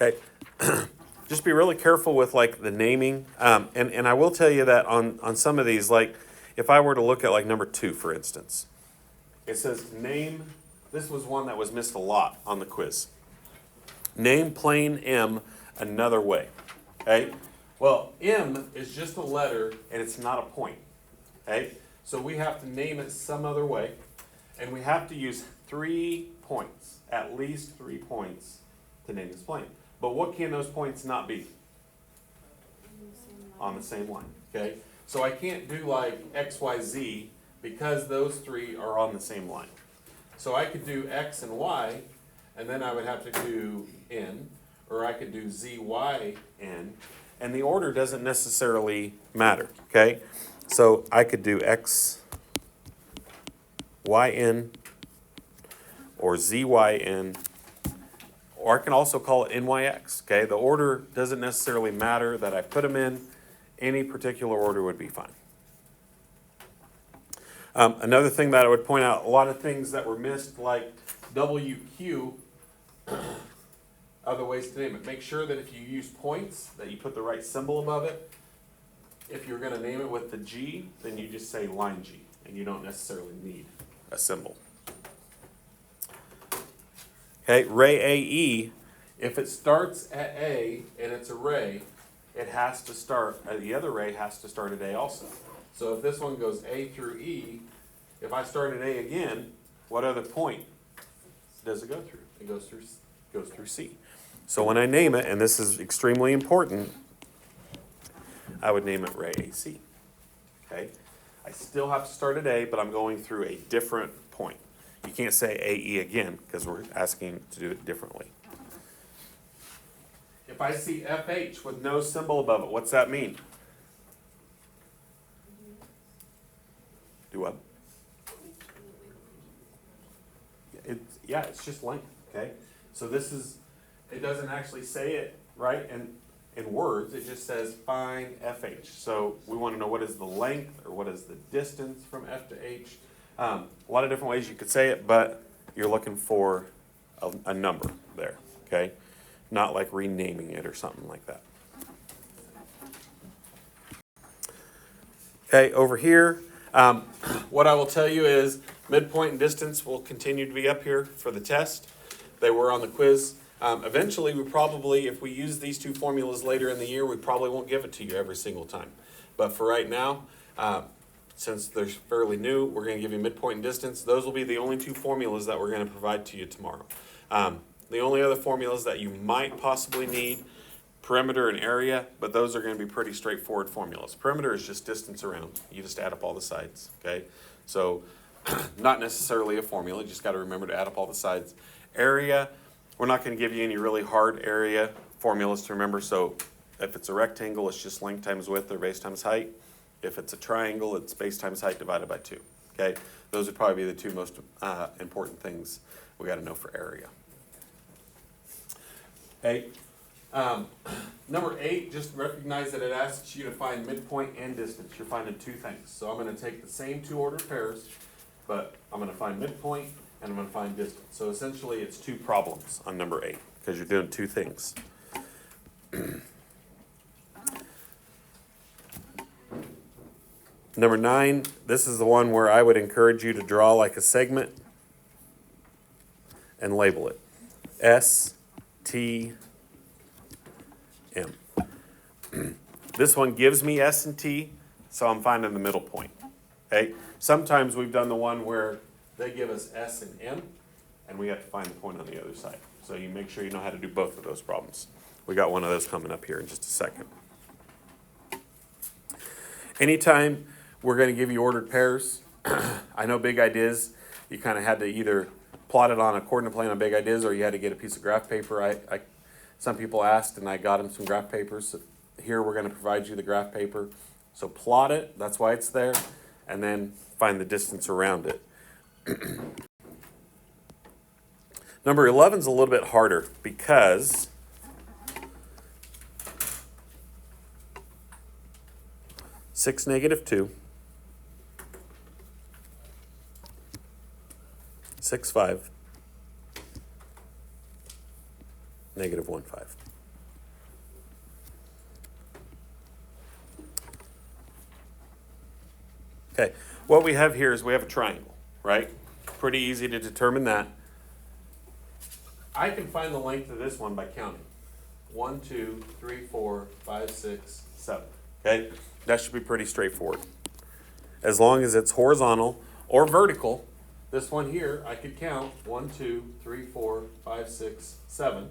Okay. Just be really careful with like the naming. And I will tell you that on some of these, like if I were to look at like number 2, for instance, it says name, this was one that was missed a lot on the quiz. Name plain M another way. Okay? Well, M is just a letter and it's not a point. Okay? So we have to name it some other way. And we have to use 3 points, at least 3 points to name this plane. But what can those points not be? On the same line. Okay? So I can't do like X, Y, Z because those 3 are on the same line. So I could do X and Y, and then I would have to do N, or I could do Z, Y, N, and the order doesn't necessarily matter, okay? So I could do X, Y, N, or Z, Y, N, or I can also call it NYX, okay? The order doesn't necessarily matter that I put them in. Any particular order would be fine. Another thing that I would point out, a lot of things that were missed, like WQ, other ways to name it. Make sure that if you use points, that you put the right symbol above it. If you're going to name it with the G, then you just say line G, and you don't necessarily need a symbol. Okay, ray AE, if it starts at A and it's a ray, it has to start, the other ray has to start at A also. So if this one goes A through E, if I start at A again, what other point does it go through? It goes through C. So when I name it, and this is extremely important, I would name it ray AC. Okay? I still have to start at A, but I'm going through a different point. You can't say AE again because we're asking to do it differently. If I see FH with no symbol above it, what's that mean? Do what? It's just length, okay? So this is, it doesn't actually say it, right, in words. It just says find FH. So we want to know what is the length or what is the distance from F to H. A lot of different ways you could say it, but you're looking for a number there, okay? Not like renaming it or something like that. Okay, over here, what I will tell you is midpoint and distance will continue to be up here for the test. They were on the quiz. Eventually, we probably, if we use these 2 formulas later in the year, we probably won't give it to you every single time. But for right now, since they're fairly new, we're going to give you midpoint and distance. Those will be the only 2 formulas that we're going to provide to you tomorrow. The only other formulas that you might possibly need, perimeter and area, but those are going to be pretty straightforward formulas. Perimeter is just distance around. You just add up all the sides, okay? So not necessarily a formula. You just got to remember to add up all the sides. Area, we're not going to give you any really hard area formulas to remember. So if it's a rectangle, it's just length times width or base times height. If it's a triangle, it's base times height divided by 2, okay? Those would probably be the 2 most important things we got to know for area. Okay. Number 8, just recognize that it asks you to find midpoint and distance. You're finding 2 things. So I'm going to take the same 2 ordered pairs, but I'm going to find midpoint and I'm going to find distance. So essentially it's 2 problems on number 8 because you're doing 2 things. Number 9, this is the one where I would encourage you to draw like a segment and label it. S, T, M. This one gives me S and T, so I'm finding the middle point. Okay? Sometimes we've done the one where they give us S and M, and we have to find the point on the other side. So you make sure you know how to do both of those problems. We got one of those coming up here in just a second. Anytime we're going to give you ordered pairs, I know big ideas, you kind of had to either plot it on a coordinate plane on big ideas or you had to get a piece of graph paper. Some people asked and I got them some graph papers. So here we're going to provide you the graph paper. So plot it, that's why it's there, and then find the distance around it. Number 11 is a little bit harder because (6, -2), 6, 5, negative 1.5. Okay, what we have here is we have a triangle, right? Pretty easy to determine that. I can find the length of this one by counting. 1, 2, 3, 4, 5, 6, 7. Okay, that should be pretty straightforward. As long as it's horizontal or vertical, this one here, I could count 1, 2, 3, 4, 5, 6, 7.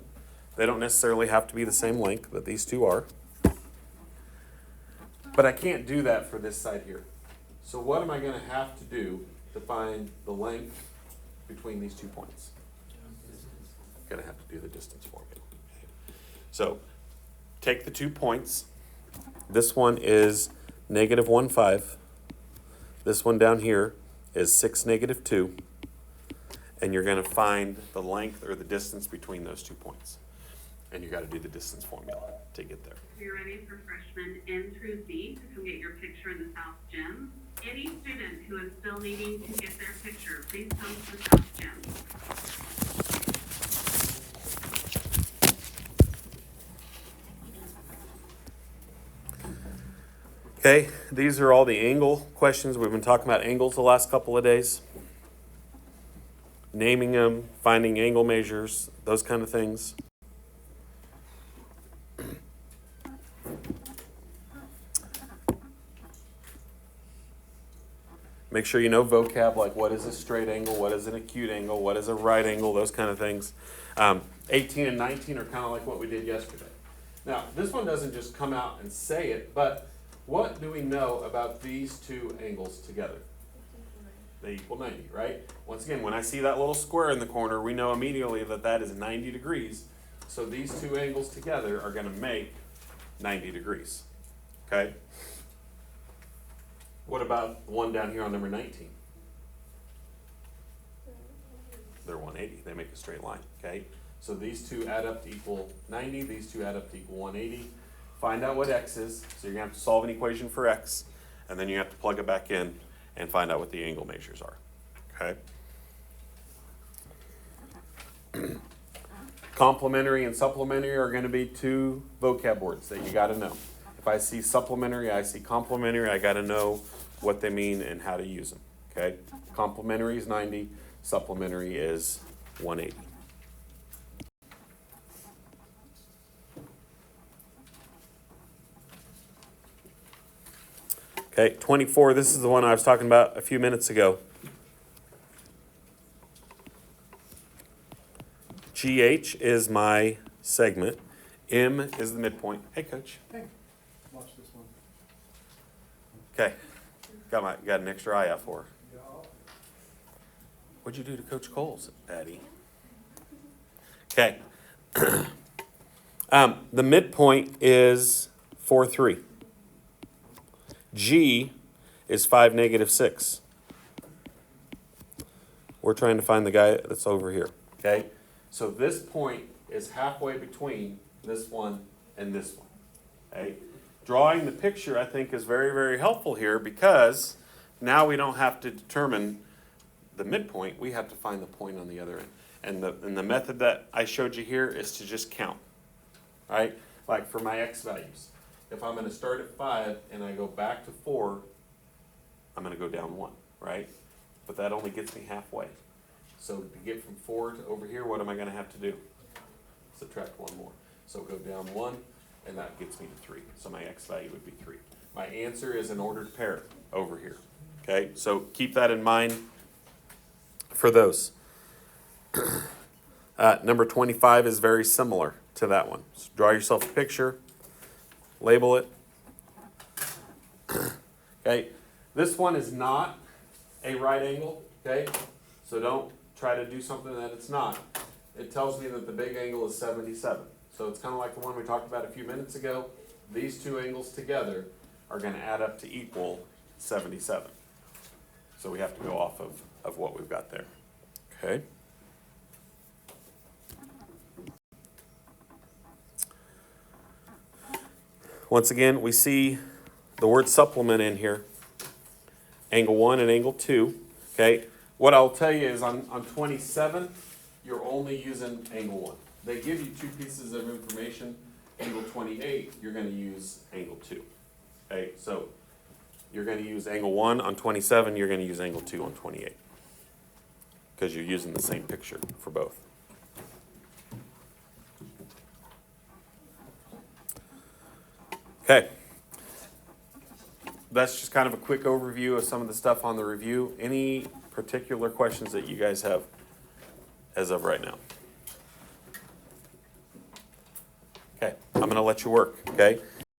They don't necessarily have to be the same length, but these two are. But I can't do that for this side here. So what am I going to have to do to find the length between these 2 points? I'm going to have to do the distance formula. So take the 2 points. This one is negative 1.5. This one down here is 6, negative 2. And you're going to find the length or the distance between those 2 points. And you got to do the distance formula to get there. We're ready for freshmen N through Z to come get your picture in the South Gym. Any student who is still needing to get their picture, please come to the South Gym. Okay, these are all the angle questions. We've been talking about angles the last couple of days. Naming them, finding angle measures, those kind of things. Make sure you know vocab, like what is a straight angle, what is an acute angle, what is a right angle, those kind of things. 18 and 19 are kind of like what we did yesterday. Now, this one doesn't just come out and say it, but what do we know about these two angles together? They equal 90, right? Once again, when I see that little square in the corner, we know immediately that that is 90 degrees. So these two angles together are going to make 90 degrees, okay? What about the one down here on number 19? They're 180. They make a straight line, okay? So these two add up to equal 90. These two add up to equal 180. Find out what x is. So you're going to have to solve an equation for x, and then you have to plug it back in and find out what the angle measures are, okay? Complementary and supplementary are going to be two vocab words that you got to know. If I see supplementary, I see complementary, I got to know what they mean and how to use them, okay? Complementary is 90, supplementary is 180. Okay, 24, this is the one I was talking about a few minutes ago. GH is my segment. M is the midpoint. Hey, Coach. Hey, watch this one. Okay, got an extra eye out for her. What'd you do to Coach Coles, Addie? Okay. The midpoint is 4, 3. G is 5, negative 6. We're trying to find the guy that's over here, okay? So this point is halfway between this one and this one, okay? Drawing the picture, I think, is very, very helpful here because now we don't have to determine the midpoint. We have to find the point on the other end. And the method that I showed you here is to just count, right? Like for my x values. If I'm going to start at 5 and I go back to 4, I'm going to go down 1, right? But that only gets me halfway. So to get from 4 to over here, what am I going to have to do? Subtract 1 more. So go down 1, and that gets me to 3. So my x value would be 3. My answer is an ordered pair over here. Okay, so keep that in mind for those. Number 25 is very similar to that one. So draw yourself a picture. Label it. Okay, this one is not a right angle, okay? So don't try to do something that it's not. It tells me that the big angle is 77. So it's kind of like the one we talked about a few minutes ago. These two angles together are going to add up to equal 77. So we have to go off of what we've got there, okay? Once again, we see the word supplement in here. Angle 1 and angle 2. Okay. What I'll tell you is on 27, you're only using angle 1. they give you two pieces of information. Angle 28, you're going to use angle 2. Okay, so you're going to use angle 1 on 27, you're going to use angle 2 on 28. Because you're using the same picture for both. Okay. That's just kind of a quick overview of some of the stuff on the review. Any particular questions that you guys have as of right now? Okay, I'm going to let you work, okay?